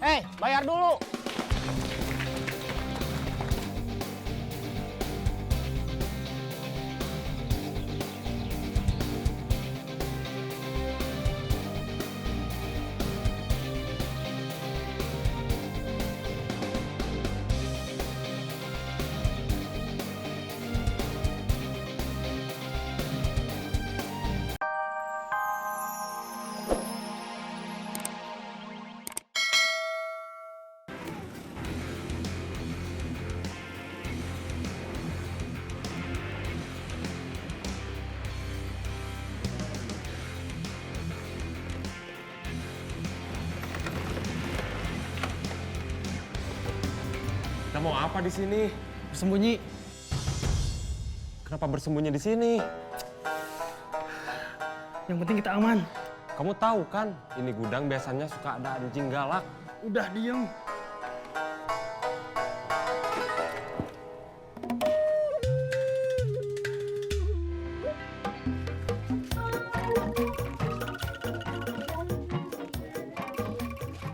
Bayar dulu. Kita mau apa di sini? Bersembunyi. Kenapa bersembunyi di sini? Yang penting kita aman. Kamu tahu kan, ini gudang biasanya suka ada anjing galak. Udah diem.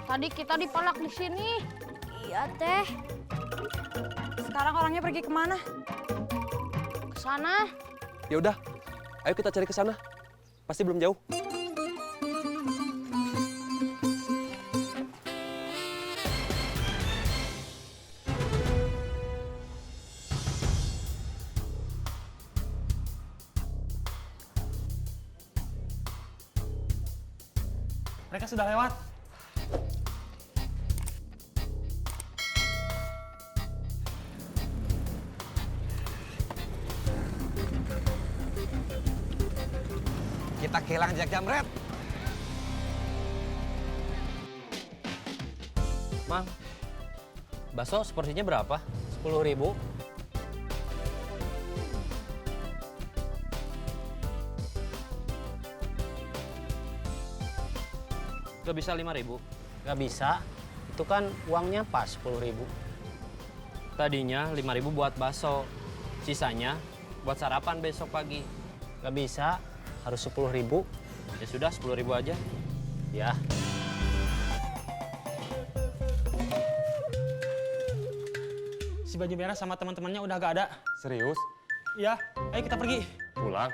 Tadi kita dipalak di sini. Iya, Teh. Sekarang orangnya pergi kemana? Ke sana. Ya udah, ayo kita cari ke sana. Pasti belum jauh. Mereka sudah lewat. Kita kehilangan jejak jamret. Mang, bakso seporsinya berapa? 10.000. Gak bisa 5.000. Gak bisa. Itu kan uangnya pas 10.000. Tadinya 5.000 buat bakso. Sisanya buat sarapan besok pagi. Gak bisa. Harus 10.000. Ya sudah 10.000 aja. Ya. Si baju merah sama teman-temannya udah gak ada. Serius? Iya, ayo kita pergi. Pulang?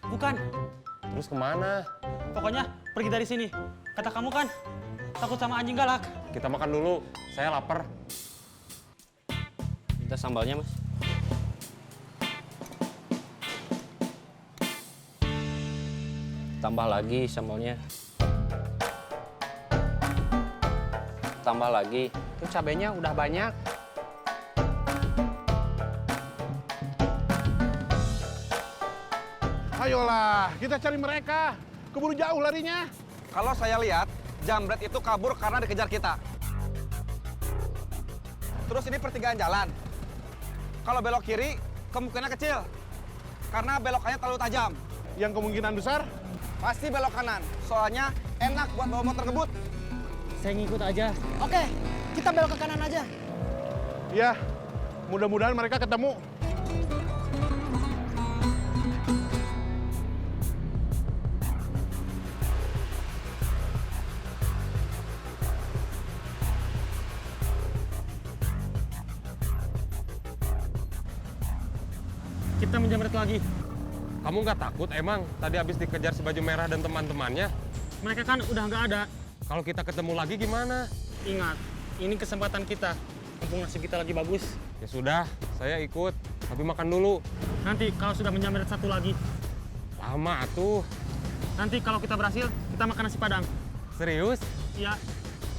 Bukan, Terus kemana? pokoknya pergi dari sini. Kata kamu kan, takut sama anjing galak. Kita makan dulu. Saya lapar. Minta sambalnya, Mas. Tambah lagi sambalnya. Tambah lagi. Itu cabenya udah banyak. Ayolah, kita cari mereka. Keburu jauh larinya. Kalau saya lihat, jamret itu kabur karena dikejar kita. Terus ini pertigaan jalan. Kalau belok kiri, kemungkinan kecil. Karena belokannya terlalu tajam. Yang kemungkinan besar, Pasti belok kanan. Soalnya enak buat bawa motor ngebut. Saya ngikut aja. Oke, kita belok ke kanan aja. ya mudah-mudahan mereka ketemu. Kita menjamret lagi. Kamu nggak takut emang tadi habis dikejar si baju merah dan teman-temannya? Mereka kan udah nggak ada. Kalau kita ketemu lagi gimana? Ingat, ini kesempatan kita. Mumpung nasib kita lagi bagus. Ya sudah, saya ikut. Tapi makan dulu. Nanti kalau sudah menjamret satu lagi. Lama atuh. Nanti kalau kita berhasil, kita makan nasi padang. Serius? Iya,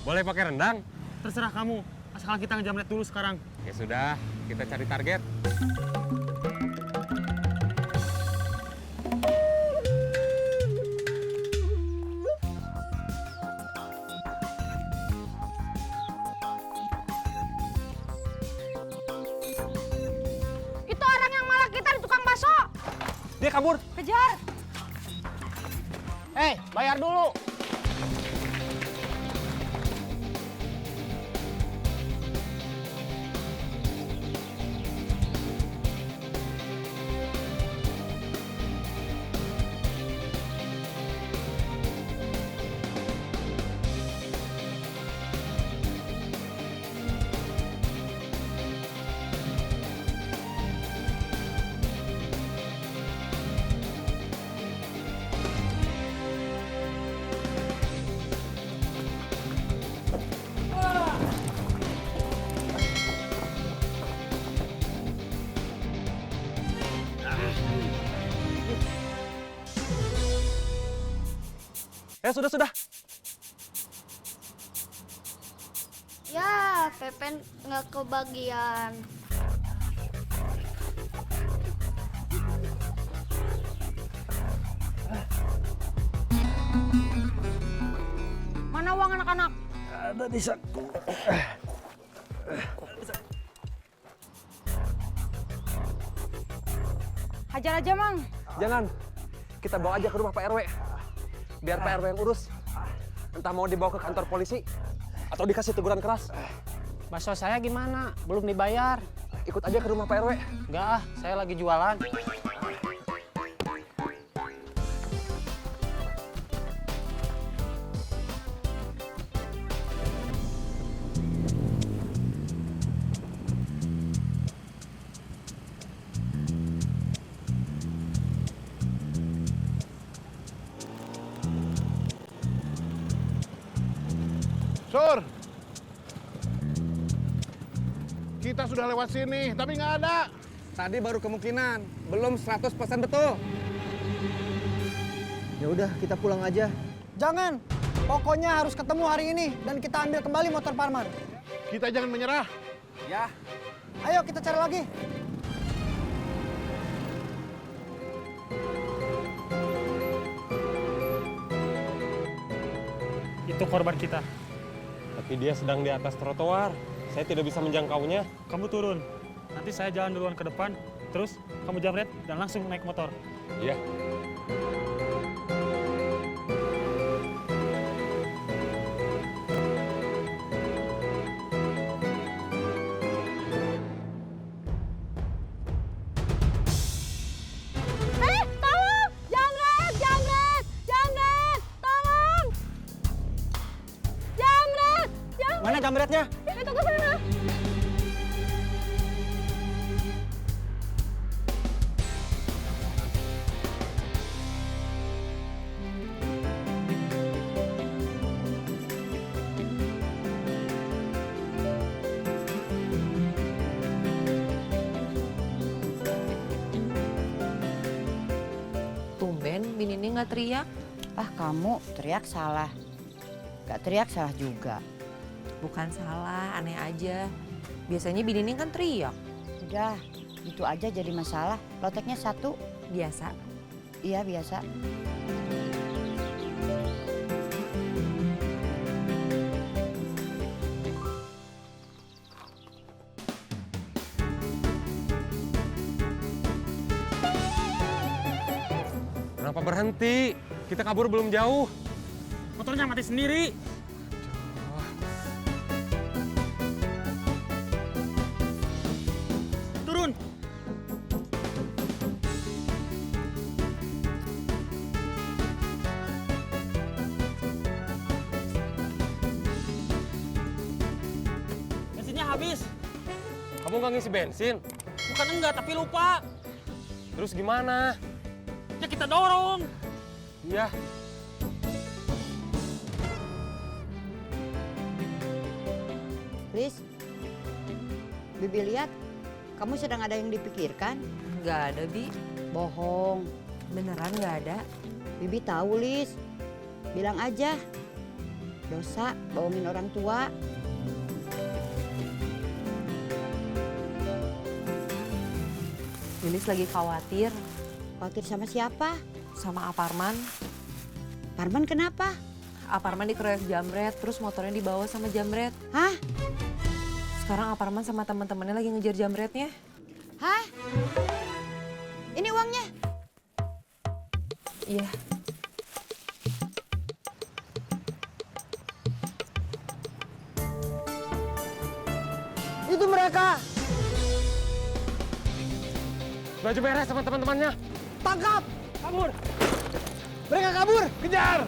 Boleh pakai rendang? terserah kamu. Asal kita ngejamret dulu sekarang. Ya sudah, kita cari target. Itu orang yang malah kita di tukang bakso. Dia kabur. Kejar! Bayar dulu. Sudah. Ya, Pepen nggak kebagian. Mana uang anak-anak? Ada di saku. Hajar aja, Mang. Jangan. Kita bawa aja ke rumah Pak RW. Biar Pak RW yang urus. Entah mau dibawa ke kantor polisi atau dikasih teguran keras. Bakso saya gimana? Belum dibayar. Ikut aja ke rumah Pak RW. Enggak, saya lagi jualan. Sur, kita sudah lewat sini, tapi nggak ada. Tadi baru kemungkinan, belum 100% betul. Ya udah, kita pulang aja. Jangan. Pokoknya harus ketemu hari ini dan kita ambil kembali motor Parman. Kita jangan menyerah. Ya, Ayo kita cari lagi. Itu korban kita. Tapi dia sedang di atas trotoar. Saya tidak bisa menjangkaunya. Kamu turun. Nanti saya jalan duluan ke depan. Terus kamu jamret dan langsung naik motor. Iya. Tolong! Jamret! Jamret! Jamret! Tolong! Jamret! Jamret! Mana jamretnya? Itu ke sana. Tumben, Bini ini nggak teriak. Ah, kamu teriak salah. Gak teriak salah juga. Bukan salah, aneh aja. Biasanya Bini ini kan teriak. Udah, itu aja jadi masalah. Loteknya satu. Biasa. Iya, biasa. Kenapa berhenti? Kita kabur belum jauh. Motornya mati sendiri. Turun. Bensinnya habis. Kamu nggak ngisi bensin? Bukan enggak, tapi lupa. Terus gimana? Ya kita dorong. Iya. Riz, Bibi lihat kamu sedang ada yang dipikirkan. Nggak ada, Bi. Bohong. Beneran nggak ada. Bibi tahu, Liz. Bilang aja. Dosa bohongin orang tua. Lilis lagi khawatir Khawatir sama siapa? sama Aparman. Parman kenapa? Aparman dikeroyok Jamret, terus motornya dibawa sama Jamret. Hah? Sekarang Aparman sama teman-temannya lagi ngejar Jamretnya. Hah? Ini uangnya? Iya. Itu mereka. Baju merah sama teman-temannya. Tangkap. Kabur. Mereka kabur. Kejar!